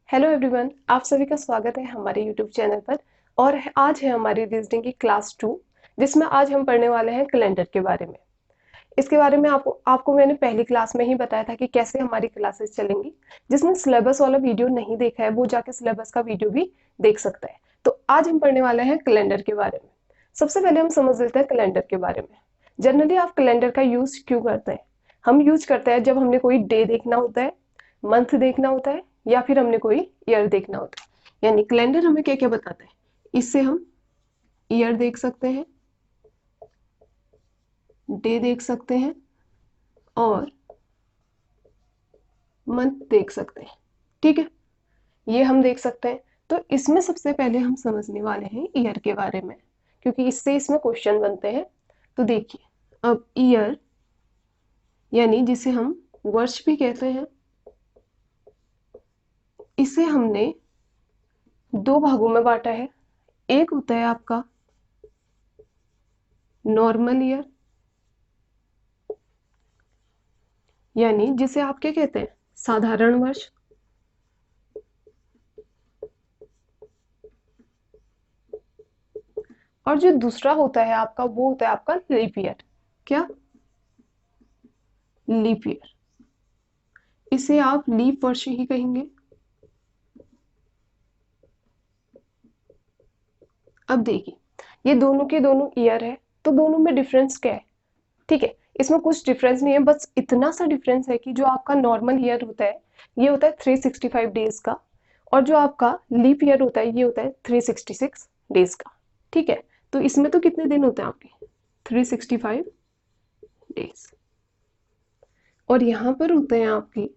Hello everyone, आप सभी का स्वागत है हमारे यूट्यूब चैनल पर। और आज है हमारी रीजनिंग की क्लास 2, जिसमें आज हम पढ़ने वाले हैं कैलेंडर के बारे में। इसके बारे में आपको मैंने पहली क्लास में ही बताया था कि कैसे हमारी क्लासेस चलेंगी। जिसने सिलेबस वाला वीडियो नहीं देखा है वो जाके सिलेबस का वीडियो भी देख सकता है। तो आज हम पढ़ने वाले हैं कैलेंडर के बारे में। सबसे पहले हम समझ लेते हैं कैलेंडर के बारे में। जनरली आप कैलेंडर का यूज क्यों करते हैं? हम यूज करते हैं जब हमने कोई डे देखना होता है, मंथ देखना होता है, या फिर हमने कोई ईयर देखना होता है। यानी कैलेंडर हमें क्या क्या बताता है? इससे हम ईयर देख सकते हैं, डे देख सकते हैं और मंथ देख सकते हैं। ठीक है, ये हम देख सकते हैं। तो इसमें सबसे पहले हम समझने वाले हैं ईयर के बारे में, क्योंकि इसमें क्वेश्चन बनते हैं। तो देखिए, अब ईयर यानी जिसे हम वर्ष भी कहते हैं, इसे हमने दो भागों में बांटा है। एक होता है आपका नॉर्मल ईयर, यानी जिसे आप क्या कहते हैं, साधारण वर्ष। और जो दूसरा होता है आपका, वो होता है आपका लीप ईयर। क्या? Leap year. इसे आप लीप वर्ष ही कहेंगे। अब देखिए, ये दोनों के दोनों ईयर है, तो दोनों में डिफरेंस क्या है? ठीक है, इसमें कुछ डिफरेंस नहीं है, बस इतना सा डिफरेंस है कि जो आपका नॉर्मल ईयर होता है ये होता है 365 डेज का, और जो आपका लीप ईयर होता है ये होता है 366 डेज का। ठीक है, तो इसमें तो कितने दिन होते हैं आपके? 365 डेज। और यहां पर होते हैं आपकी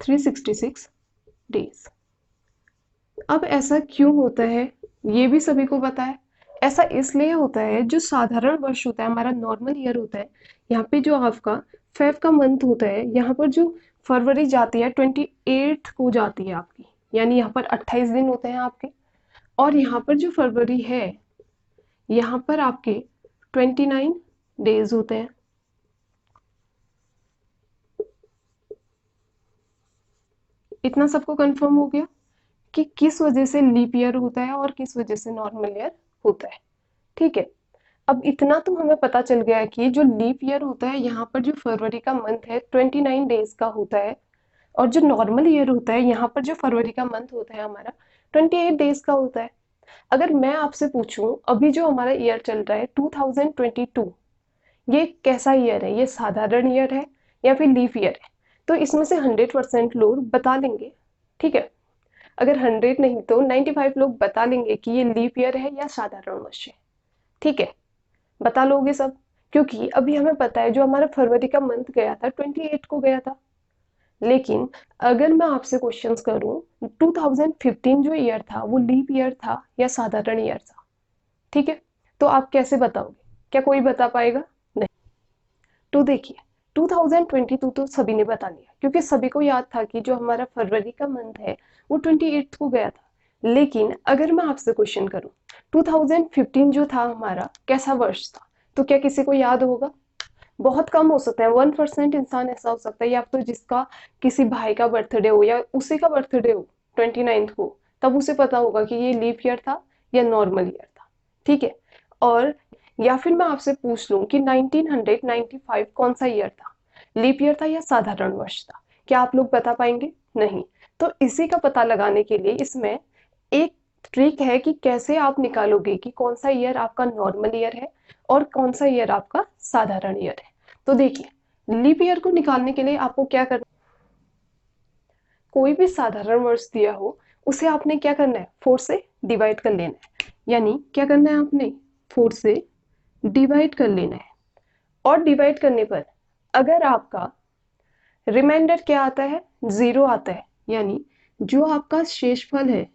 366 डेज। अब ऐसा क्यों होता है ये भी सभी को पता है। ऐसा इसलिए होता है, जो साधारण वर्ष होता है, हमारा नॉर्मल ईयर होता है, यहाँ पे जो आपका फेब का मंथ होता है, यहाँ पर जो फरवरी जाती है 28 को जाती है आपकी, यानी यहाँ पर 28 दिन होते हैं आपके। और यहाँ पर जो फरवरी है, यहाँ पर आपके 29 डेज होते हैं। इतना सबको कंफर्म हो गया कि किस वजह से लीप ईयर होता है और किस वजह से नॉर्मल ईयर होता है। ठीक है, अब इतना तो हमें पता चल गया है कि जो लीप ईयर होता है, यहाँ पर जो फरवरी का मंथ है 29 डेज का होता है, और जो नॉर्मल ईयर होता है, यहाँ पर जो फरवरी का मंथ होता है हमारा 28 डेज का होता है। अगर मैं आपसे पूछूं, अभी जो हमारा ईयर चल रहा है 2022, ये कैसा ईयर है? ये साधारण ईयर है या फिर लीप ईयर है? तो इसमें से 100% लोग बता लेंगे। ठीक है, अगर 100 नहीं तो 95 लोग बता लेंगे कि ये लीप ईयर है या साधारण वर्ष है। ठीक है, बता लोगे सब, क्योंकि अभी हमें पता है जो हमारा फरवरी का मंथ गया था 28 को गया था। लेकिन अगर मैं आपसे क्वेश्चंस करूं, 2015 जो ईयर था वो लीप ईयर था या साधारण ईयर था? ठीक है, तो आप कैसे बताओगे? क्या कोई बता पाएगा? नहीं। तो देखिए, 2022 तो सभी ने बता लिया, क्योंकि सभी को याद था कि जो हमारा फरवरी का मंथ है वो 28 को गया था। लेकिन अगर मैं आपसे क्वेश्चन करूं, 2015 जो था हमारा कैसा वर्ष था, तो क्या किसी को याद होगा? बहुत कम हो सकता है, 1% इंसान ऐसा हो सकता है, या तो जिसका किसी भाई का बर्थडे हो या उसी का बर्थडे हो 29 को, तब उसे पता होगा कि ये लीप ईयर था या नॉर्मल ईयर था। ठीक है, और या फिर मैं आपसे पूछ लूं कि 1995 कौन सा ईयर था, लीप ईयर था या साधारण वर्ष था? क्या आप लोग बता पाएंगे? नहीं। तो इसी का पता लगाने के लिए इसमें एक ट्रिक है कि कैसे आप निकालोगे कि कौन सा ईयर आपका नॉर्मल ईयर है और कौन सा ईयर आपका साधारण ईयर है। तो देखिए, लीप ईयर को निकालने के लिए आपको क्या करना, कोई भी साधारण वर्ष दिया हो उसे आपने क्या करना है, 4 से डिवाइड कर लेना है। यानी क्या करना है आपने, 4 से डिवाइड कर लेना है। और डिवाइड करने पर अगर आपका रिमाइंडर क्या आता है, 0 आता है, यानी जो आपका शेषफल है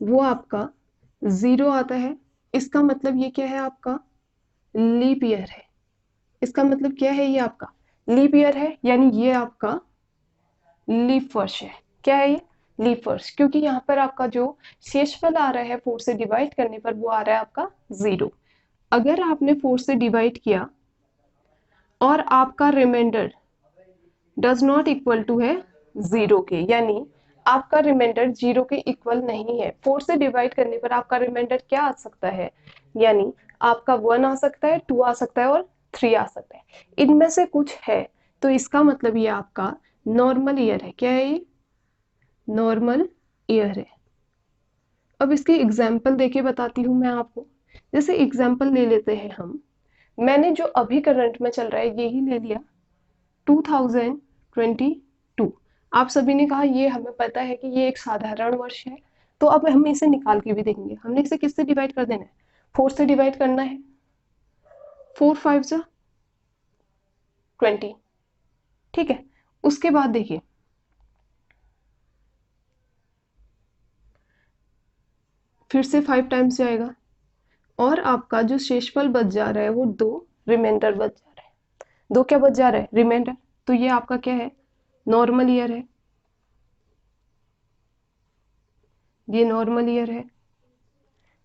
वो आपका 0 आता है, इसका मतलब ये क्या है, आपका लीप ईयर है। इसका मतलब क्या है, ये आपका लीप ईयर है, यानी ये आपका लीप वर्ष है। क्या है ये? लीप वर्ष, क्योंकि यहाँ पर आपका जो शेषफल आ रहा है 4 से डिवाइड करने पर वो आ रहा है आपका 0। अगर आपने 4 से डिवाइड किया और आपका remainder does not equal to है 0 के, यानी आपका रिमाइंडर 0 के इक्वल नहीं है। 4 से डिवाइड करने पर आपका रिमाइंडर क्या आ सकता है, यानी आपका 1 आ सकता है, 2 आ सकता है और 3 आ सकता है, इनमें से कुछ है। तो इसका मतलब ये आपका नॉर्मल ईयर है। क्या है ये? नॉर्मल ईयर है। अब इसकी एग्जाम्पल देके बताती हूँ मैं आपको। जैसे एग्जाम्पल ले लेते हैं हम, मैंने जो अभी करंट में चल रहा है यही ले लिया 2022। आप सभी ने कहा ये हमें पता है कि ये एक साधारण वर्ष है, तो अब हम इसे निकाल के भी देखेंगे। हमने इसे किससे डिवाइड कर देना है? 4 से डिवाइड करना है। 4 5 जा 20, ठीक है। उसके बाद देखिए, फिर से 5 टाइम्स जाएगा और आपका जो शेषफल बच जा रहा है वो 2 रिमाइंडर बच जा रहा है। 2 क्या बच जा रहा है? रिमाइंडर। तो ये आपका क्या है? नॉर्मल ईयर है। ये नॉर्मल ईयर है,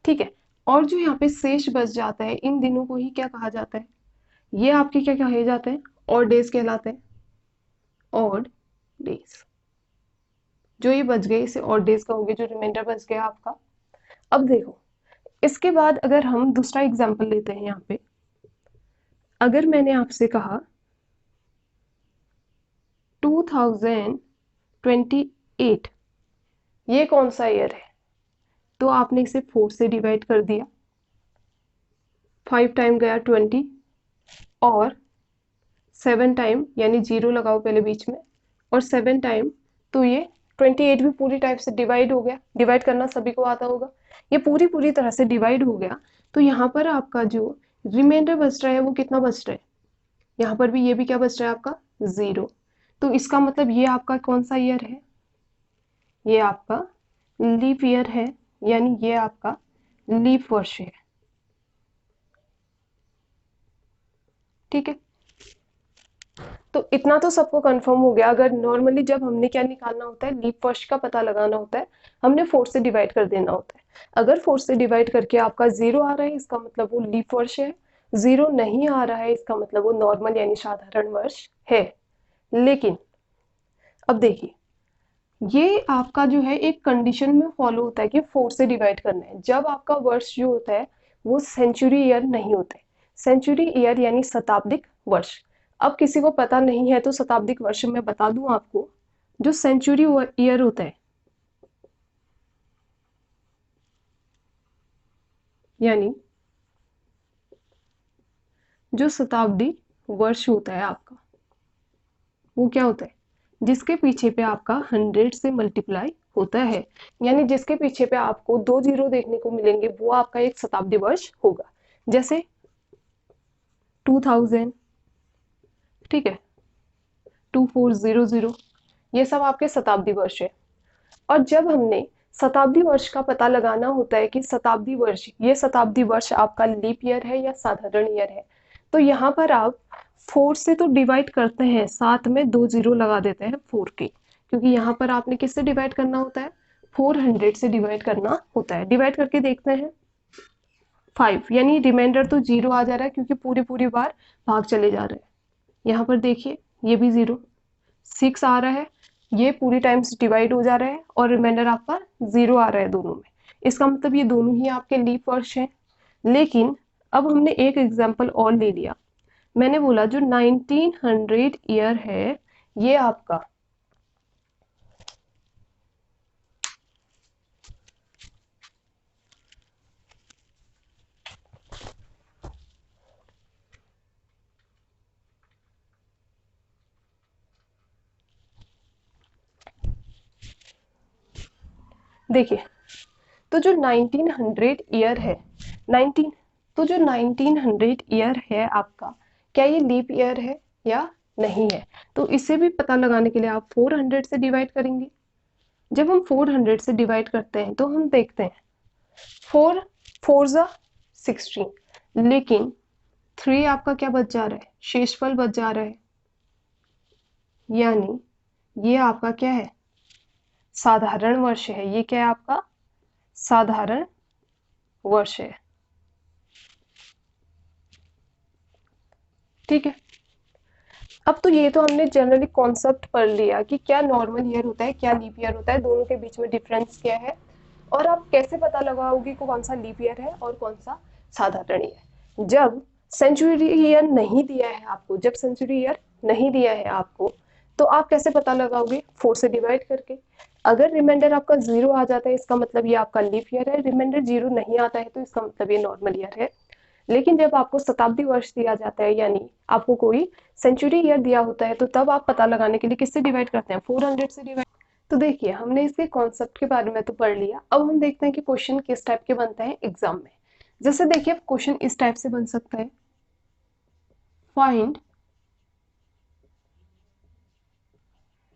ठीक है। और जो यहाँ पे शेष बच जाता है, इन दिनों को ही क्या कहा जाता है? ये आपके क्या कहे जाते हैं? ऑड डेज कहलाते हैं। Odd days. जो ये बच गए इसे ऑड डेज कहोगे, जो रिमाइंडर बच गया आपका। अब देखो, इसके बाद अगर हम दूसरा एग्जांपल लेते हैं यहाँ पे, अगर मैंने आपसे कहा 2028, ये कौन सा ईयर है? तो आपने इसे 4 से डिवाइड कर दिया, 5 टाइम गया 20 और 7 टाइम, यानी 0 लगाओ पहले बीच में, और 7 टाइम, तो ये 28 भी पूरी टाइप से डिवाइड हो गया। डिवाइड करना सभी को आता होगा। ये पूरी पूरी तरह से डिवाइड हो गया। तो यहाँ पर आपका जो रिमाइंडर बच रहा है वो कितना बच रहा है? यहाँ पर भी ये भी क्या बच रहा है आपका? 0। तो इसका मतलब ये आपका कौन सा ईयर है? ये आपका लीप ईयर है, यानी ये आपका लीप वर्ष है, ठीक है। तो इतना तो सबको कंफर्म हो गया। अगर नॉर्मली जब हमने क्या निकालना होता है, लीप वर्ष का पता लगाना होता है, हमने 4 से डिवाइड कर देना होता है। अगर 4 से डिवाइड करके आपका 0 आ रहा है, इसका मतलब वो लीप वर्ष है। 0 नहीं आ रहा है, इसका मतलब वो नॉर्मल यानी साधारण वर्ष है। लेकिन अब देखिए, ये आपका जो है एक कंडीशन में फॉलो होता है कि 4 से डिवाइड करना है, जब आपका वर्ष जो होता है वो सेंचुरी ईयर नहीं होते। सेंचुरी ईयर यानी शताब्दिक वर्ष। अब किसी को पता नहीं है तो शताब्दिक वर्ष मैं बता दूं आपको। जो सेंचुरी ईयर होता है, यानी जो शताब्दी वर्ष होता है आपका, वो क्या होता है? जिसके पीछे पे आपका 100 से मल्टीप्लाई होता है, यानी जिसके पीछे पे आपको 2 जीरो देखने को मिलेंगे, वो आपका एक शताब्दी वर्ष होगा। जैसे 2000, ठीक है, 2400, ये सब आपके शताब्दी वर्ष है। और जब हमने शताब्दी वर्ष का पता लगाना होता है कि शताब्दी वर्ष, ये शताब्दी वर्ष आपका लीप ईयर है या साधारण ईयर है, तो यहाँ पर आप 4 से तो डिवाइड करते हैं, साथ में 2 जीरो लगा देते हैं 4 के, क्योंकि यहाँ पर आपने किससे डिवाइड करना होता है? 400 से डिवाइड करना होता है। डिवाइड करके देखते हैं 5, यानी रिमाइंडर तो 0 आ जा रहा है क्योंकि पूरी पूरी बार भाग चले जा रहे हैं। यहाँ पर देखिए, ये भी 0। 6 आ रहा है, ये पूरी टाइम्स डिवाइड हो जा रहा है और रिमाइंडर आपका 0 आ रहा है दोनों में। इसका मतलब ये दोनों ही आपके लीप वर्ष हैं। लेकिन अब हमने एक एग्जांपल और ले लिया। मैंने बोला जो 1900 ईयर है, ये आपका देखिए, तो जो 1900 ईयर है, 19 तो जो 1900 ईयर है आपका, क्या ये लीप ईयर है या नहीं है? तो इसे भी पता लगाने के लिए आप 400 से डिवाइड करेंगे। जब हम 400 से डिवाइड करते हैं तो हम देखते हैं 4 4 जा 16, लेकिन 3 आपका क्या बच जा रहा है? शेषफल बच जा रहा है, यानी ये आपका क्या है? साधारण वर्ष है। ये क्या है आपका? साधारण वर्ष है, ठीक है। अब तो ये तो हमने जनरली कॉन्सेप्ट पढ़ लिया कि क्या नॉर्मल ईयर होता है, क्या लीप ईयर होता है, दोनों के बीच में डिफरेंस क्या है, और आप कैसे पता लगाओगे कि कौन सा लीप ईयर है और कौन सा साधारण ईयर। जब सेंचुरी ईयर नहीं दिया है आपको, जब सेंचुरी ईयर नहीं दिया है आपको, तो आप कैसे पता लगाओगे? 4 से डिवाइड करके। अगर रिमाइंडर आपका 0 आ जाता है, इसका मतलब ये आपका लीप ईयर है। रिमाइंडर 0 नहीं आता है तो इसका मतलब ये नॉर्मल ईयर है। लेकिन जब आपको शताब्दी वर्ष दिया जाता है, यानी आपको कोई सेंचुरी ईयर दिया होता है, तो तब आप पता लगाने के लिए किससे डिवाइड करते हैं? 400 से डिवाइड। तो देखिए, हमने इसके कॉन्सेप्ट के बारे में तो पढ़ लिया। अब हम देखते हैं कि क्वेश्चन किस टाइप के बनते हैं एग्जाम में। जैसे देखिए, क्वेश्चन इस टाइप से बन सकता है, फाइंड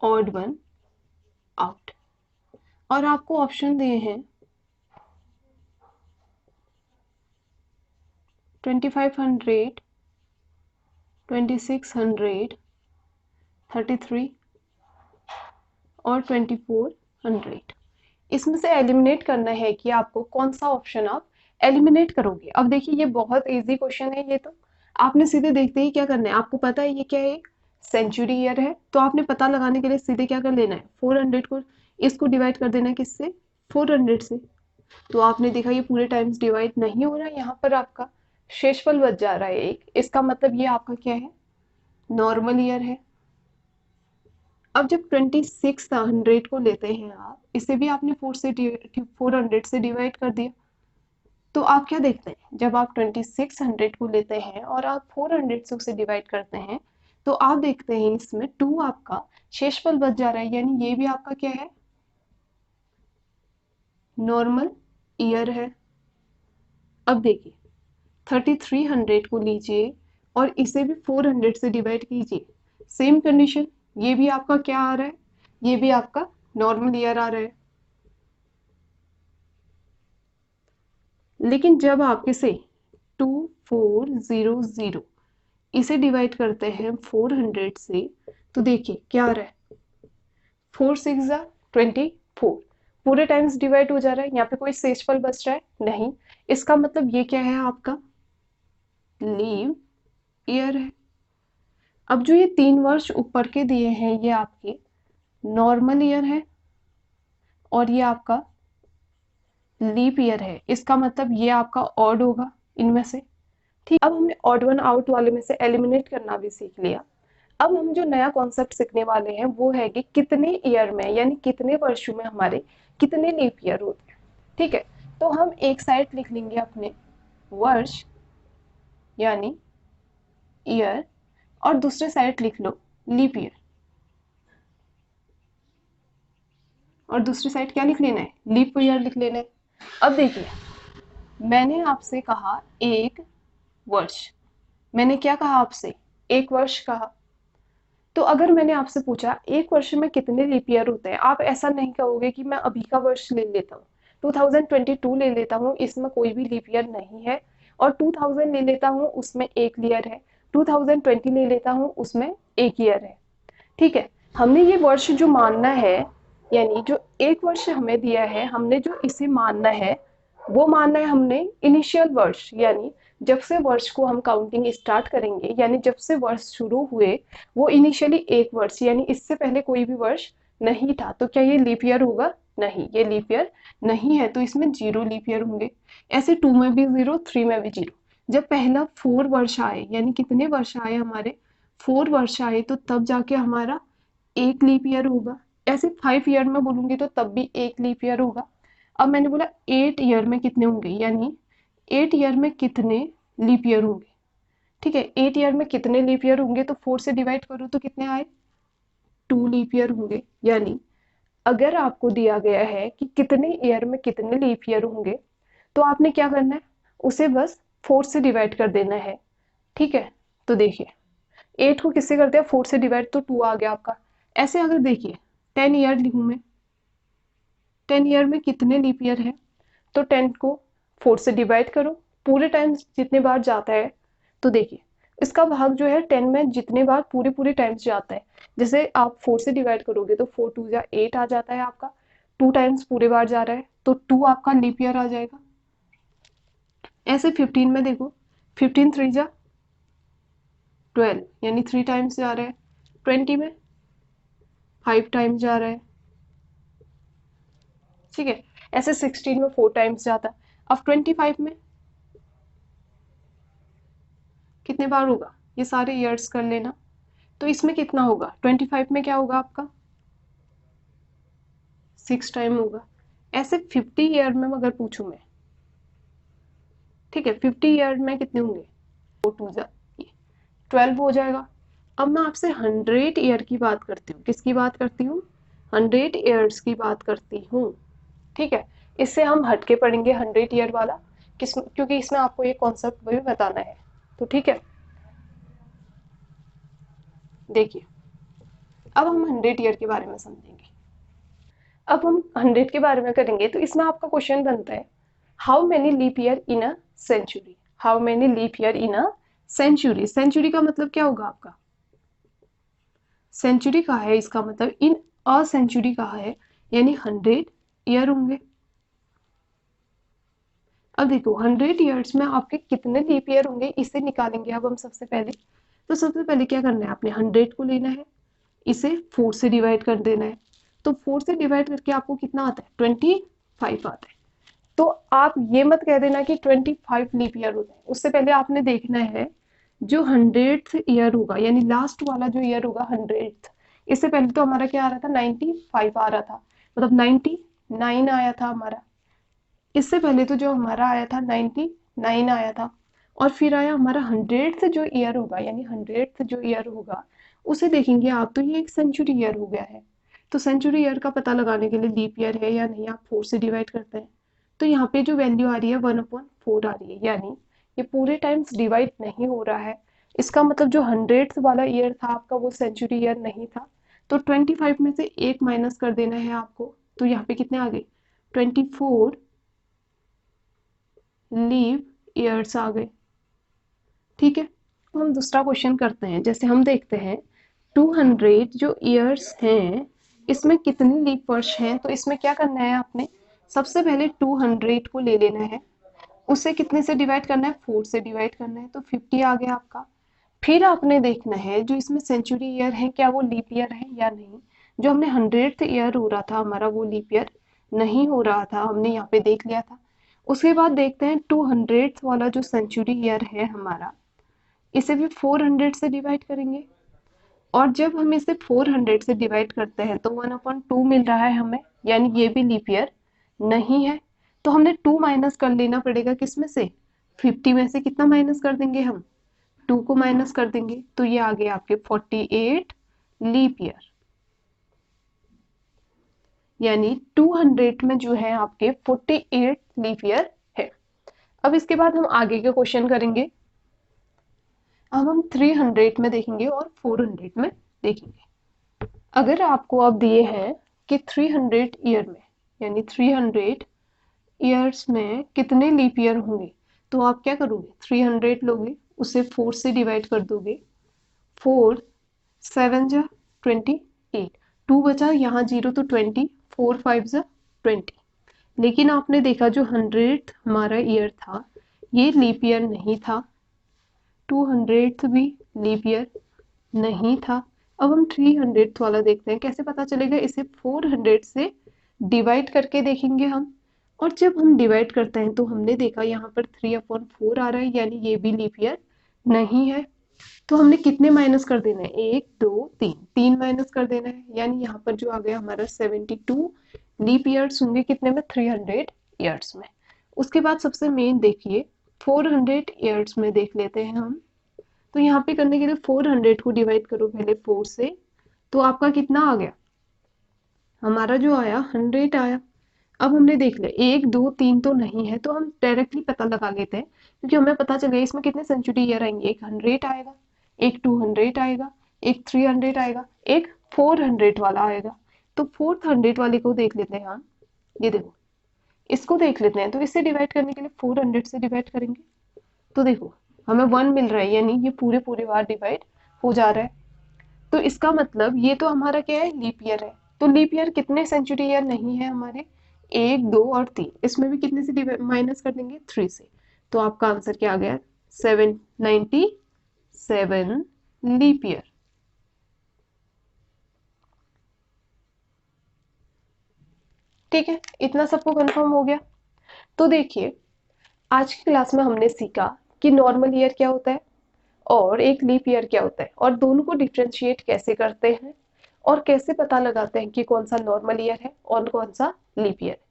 ऑड वन आउट, और आपको ऑप्शन दिए हैं 2500, 2600, 33 और 2400। इसमें से एलिमिनेट करना है कि आपको कौन सा ऑप्शन आप एलिमिनेट करोगे। अब देखिए, ये बहुत इजी क्वेश्चन है। ये तो आपने सीधे देखते ही क्या करना है, आपको पता है ये क्या है, सेंचुरी ईयर है, तो आपने पता लगाने के लिए सीधे क्या कर लेना है, 400 को, इसको डिवाइड कर देना है किससे, 400 से। तो आपने देखा ये पूरे टाइम्स डिवाइड नहीं हो रहा है, यहाँ पर आपका शेषफल बच जा रहा है एक। इसका मतलब ये आपका क्या है, नॉर्मल ईयर है। अब जब 2600 को लेते हैं आप, इसे भी आपने 400 से डिवाइड कर दिया, तो आप क्या देखते हैं, जब आप 2600 को लेते हैं और आप 400 से उसे डिवाइड करते हैं, तो आप देखते हैं इसमें 2 आपका शेषफल बच जा रहा है, यानी ये भी आपका क्या है, नॉर्मल ईयर है। अब देखिए, 3300 को लीजिए और इसे भी 400 से डिवाइड कीजिए, सेम कंडीशन, ये भी आपका क्या आ रहा है, ये भी आपका नॉर्मल ईयर आ रहा है। लेकिन जब आप इसे 2400 इसे डिवाइड करते हैं 400 से, तो देखिए क्या आ रहा है, 4 6 जा 24, पूरे टाइम्स डिवाइड हो जा रहा है, यहाँ पे कोई शेषफल बच रहा है नहीं। इसका मतलब ये क्या है, आपका लीव ईयर है। अब जो ये 3 वर्ष ऊपर के दिए हैं, ये आपके नॉर्मल ईयर है और ये आपका लीप ईयर है। इसका मतलब ये आपका ऑड होगा इनमें से। ठीक, अब हमने ऑड वन आउट वाले में से एलिमिनेट करना भी सीख लिया। अब हम जो नया कॉन्सेप्ट सीखने वाले हैं वो है कि कितने ईयर में, यानी कितने वर्षों में हमारे कितने लीप ईयर होते हैं। ठीक है, तो हम एक साइड लिख लेंगे अपने वर्ष यानी ईयर, और दूसरे साइड लिख लो लीप ईयर, और दूसरी साइड क्या लिख लेना है, लीप ईयर लिख लेना है। अब देखिए, मैंने आपसे कहा एक वर्ष, मैंने क्या कहा आपसे, एक वर्ष कहा। तो अगर मैंने आपसे पूछा एक वर्ष में कितने लीप ईयर होते हैं, आप ऐसा नहीं कहोगे कि मैं अभी का वर्ष ले लेता हूँ, 2022 ले लेता हूँ, इसमें कोई भी लीप ईयर नहीं है, और 2000 ले लेता हूँ, उसमें एक ईयर है, 2020 ले लेता हूँ, उसमें एक ईयर है। ठीक है, हमने ये वर्ष जो मानना है, यानी जो एक वर्ष हमें दिया है, हमने जो इसे मानना है, वो मानना है हमने इनिशियल वर्ष, यानी जब से वर्ष को हम काउंटिंग स्टार्ट करेंगे, यानी जब से वर्ष शुरू हुए, वो इनिशियली एक वर्ष, यानी इससे पहले कोई भी वर्ष नहीं था। तो क्या ये लीप ईयर होगा? नहीं, ये लीप ईयर नहीं है, तो इसमें 0 लीप ईयर होंगे। ऐसे 2 में भी 0, 3 में भी 0। जब पहला 4 वर्ष आए, यानी कितने वर्ष आए हमारे, 4 वर्ष आए, तो तब जाके हमारा एक लीप ईयर होगा। ऐसे 5 ईयर में बोलूंगी तो तब भी एक लीप ईयर होगा। अब मैंने बोला 8 ईयर में कितने होंगे, यानी 8 ईयर में कितने लीप ईयर होंगे। ठीक है, 8 ईयर में कितने लीप ईयर होंगे, तो 4 से डिवाइड करो तो कितने आए, 2 लीप ईयर होंगे। यानी अगर आपको दिया गया है कि कितने ईयर में कितने लीप ईयर होंगे, तो आपने क्या करना है, उसे बस 4 से डिवाइड कर देना है। ठीक है, तो देखिए 8 को किससे करते हैं, 4 से डिवाइड, तो 2 आ गया आपका। ऐसे अगर देखिए 10 ईयर लिखूं मैं, 10 ईयर में कितने लीप ईयर है, तो 10 को 4 से डिवाइड करो, पूरे टाइम जितने बार जाता है, तो देखिए इसका भाग जो है 10 में जितने बार पूरे पूरे टाइम्स जाता है, जैसे आप 4 से डिवाइड करोगे तो 4 2 जा 8 आ जाता है आपका, 2 टाइम्स पूरे बार जा रहा है, तो 2 आपका लीप ईयर आ जाएगा। ऐसे 15 में देखो, 15 3 जा 12 यानी 3 टाइम्स जा रहा है, 20 में 5 टाइम्स जा रहा है, ठीक है। ऐसे 16 में 4 टाइम्स जाता है। अब 25 में कितने बार होगा, ये सारे ईयर्स कर लेना। तो इसमें कितना होगा, 25 में क्या होगा आपका 6 टाइम होगा। ऐसे 50 ईयर में अगर पूछूं मैं, ठीक है, 50 ईयर में कितने होंगे, 4 टू जा 12 हो जाएगा। अब मैं आपसे 100 ईयर की बात करती हूँ, किसकी बात करती हूँ, 100 ईयर्स की बात करती हूँ, ठीक है। इससे हम हटके पढ़ेंगे 100 ईयर वाला, किस, क्योंकि इसमें आपको ये कॉन्सेप्ट भी बताना है, तो ठीक है। देखिए अब हम 100 ईयर के बारे में समझेंगे। अब हम 100 के बारे में करेंगे तो इसमें आपका क्वेश्चन बनता है, how many leap year in a century, how many leap year in a century. Century का मतलब क्या होगा आपका, सेंचुरी का है, इसका मतलब इन अ सेंचुरी का है, यानी 100 ईयर होंगे। अब देखो 100 ईयर्स में आपके कितने लीप ईयर होंगे इसे निकालेंगे अब हम सबसे पहले। तो सबसे पहले क्या करना है, आपने 100 को लेना है, इसे 4 से डिवाइड कर देना है। तो 4 से डिवाइड करके आपको कितना आता है, 25 आता है। तो आप ये मत कह देना कि 25 लीप ईयर होते हैं, उससे पहले आपने देखना है जो 100th ईयर होगा, यानी लास्ट वाला जो ईयर होगा 100th, इससे पहले तो हमारा क्या आ रहा था, 95 आ रहा था, मतलब 99 आया था हमारा। इससे पहले तो जो हमारा आया था 99 आया था, और फिर आया हमारा 100th जो ईयर होगा, यानी 100th जो ईयर होगा उसे देखेंगे आप, तो ये एक सेंचुरी ईयर हो गया है। तो सेंचुरी ईयर का पता लगाने के लिए लीप ईयर है या नहीं, आप 4 से डिवाइड करते हैं। तो यहाँ पे जो वैल्यू आ रही है 1/4 आ रही है, यानी ये पूरे टाइम्स डिवाइड नहीं हो रहा है। इसका मतलब जो 100th वाला ईयर था आपका वो सेंचुरी ईयर नहीं था। तो 25 में से एक माइनस कर देना है आपको, तो यहाँ पे कितने आ गए, 24 लीप ईयर्स आ गए, ठीक है। तो हम दूसरा क्वेश्चन करते हैं, जैसे हम देखते हैं 200 जो ईयर्स हैं इसमें कितने लीप वर्ष हैं। तो इसमें क्या करना है आपने, सबसे पहले 200 को ले लेना है, उसे कितने से डिवाइड करना है, 4 से डिवाइड करना है, तो 50 आ गया आपका। फिर आपने देखना है जो इसमें सेंचुरी ईयर है क्या वो लीप ईयर है या नहीं। जो हमने 100th ईयर हो रहा था हमारा वो लीप ईयर नहीं हो रहा था, हमने यहाँ पे देख लिया था। उसके बाद देखते हैं 200th वाला जो सेंचुरी ईयर है हमारा, इसे भी 400 से डिवाइड करेंगे, और जब हम इसे 400 से डिवाइड करते हैं तो 1/2 मिल रहा है हमें, यानी ये भी लीप ईयर नहीं है। तो हमने 2 माइनस कर लेना पड़ेगा, किसमें से, 50 में से कितना माइनस कर देंगे हम, 2 को माइनस कर देंगे, तो ये आ गए आपके 48 लीप ईयर, यानी 200 में जो है आपके 48 लीप ईयर है। अब इसके बाद हम आगे के क्वेश्चन करेंगे। अब हम 300 में देखेंगे और 400 में देखेंगे। अगर आपको अब दिए हैं कि 300 ईयर में, यानी 300 ईयर्स में कितने लीप ईयर होंगे, तो आप क्या करोगे, 300 लोगे, उसे 4 से डिवाइड कर दोगे, 4 7 जा 28, 2 बचा यहाँ 0 तो 20, 4 5 जा 20। लेकिन आपने देखा जो 100th हमारा ईयर था ये लीप ईयर नहीं था, 200th भी लीप ईयर नहीं था। अब हम 300th वाला देखते हैं, कैसे पता चलेगा, इसे 400 से डिवाइड करके देखेंगे हम। और जब हम डिवाइड करते हैं तो हमने देखा यहाँ पर 3/4 आ रहा है, यानी ये भी लीप ईयर नहीं है। तो हमने कितने माइनस कर देना है, 1 2 3, 3 माइनस कर देना है, यानी यहाँ पर जो आ गया हमारा 72 लीप ईयर्स होंगे, कितने में, 300 ईयर्स में। उसके बाद सबसे मेन देखिए 400 ईयर्स में देख लेते हैं हम। तो यहाँ पे करने के लिए 400 को डिवाइड करो पहले 4 से, तो आपका कितना आ गया, हमारा जो आया 100 आया। अब हमने देख लिया 1 2 3 तो नहीं है, तो हम डायरेक्टली पता लगा लेते हैं, क्योंकि हमें पता चल गया इसमें कितने सेंचुरी ईयर आएंगे, एक 100 आएगा, एक 200 आएगा, एक 300 आएगा, एक 400 वाला आएगा। तो 400 वाले को देख लेते हैं हम, ये देखो इसको देख लेते हैं। तो इससे डिवाइड करने के लिए 400 से डिवाइड करेंगे, तो देखो हमें 1 मिल रहा है, यानी ये पूरे पूरे बार डिवाइड हो जा रहा है। तो इसका मतलब ये तो हमारा क्या है, लीप ईयर है। तो लीप ईयर कितने सेंचुरी ईयर नहीं है हमारे, 1 2 और 3, इसमें भी कितने से माइनस कर देंगे, 3 से। तो आपका आंसर क्या आ गया, 797 लीप ईयर। ठीक है, इतना सबको कंफर्म हो गया। तो देखिए, आज की क्लास में हमने सीखा कि नॉर्मल ईयर क्या होता है और एक लीप ईयर क्या होता है, और दोनों को डिफ्रेंशिएट कैसे करते हैं और कैसे पता लगाते हैं कि कौन सा नॉर्मल ईयर है और कौन सा लीप ईयर है।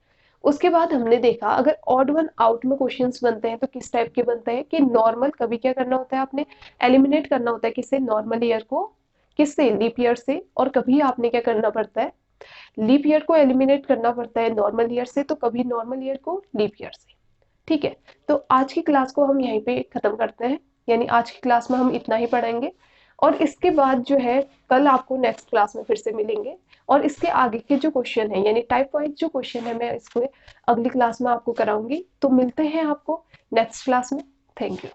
उसके बाद हमने देखा अगर ऑड वन आउट में क्वेश्चंस बनते हैं तो किस टाइप के बनते हैं, कि नॉर्मल कभी क्या करना होता है, आपने एलिमिनेट करना होता है किससे, नॉर्मल ईयर को, किससे, लीप ईयर से। और कभी आपने क्या करना पड़ता है, लीप ईयर को एलिमिनेट करना पड़ता है नॉर्मल ईयर से, तो कभी नॉर्मल ईयर को लीप ईयर से। ठीक है, तो आज की क्लास को हम यहीं पे खत्म करते हैं, यानी आज की क्लास में हम इतना ही पढ़ेंगे। और इसके बाद जो है, कल आपको नेक्स्ट क्लास में फिर से मिलेंगे, और इसके आगे के जो क्वेश्चन है, यानी टाइप वाइज जो क्वेश्चन है, मैं इसको अगली क्लास में आपको कराऊंगी। तो मिलते हैं आपको नेक्स्ट क्लास में। Thank you.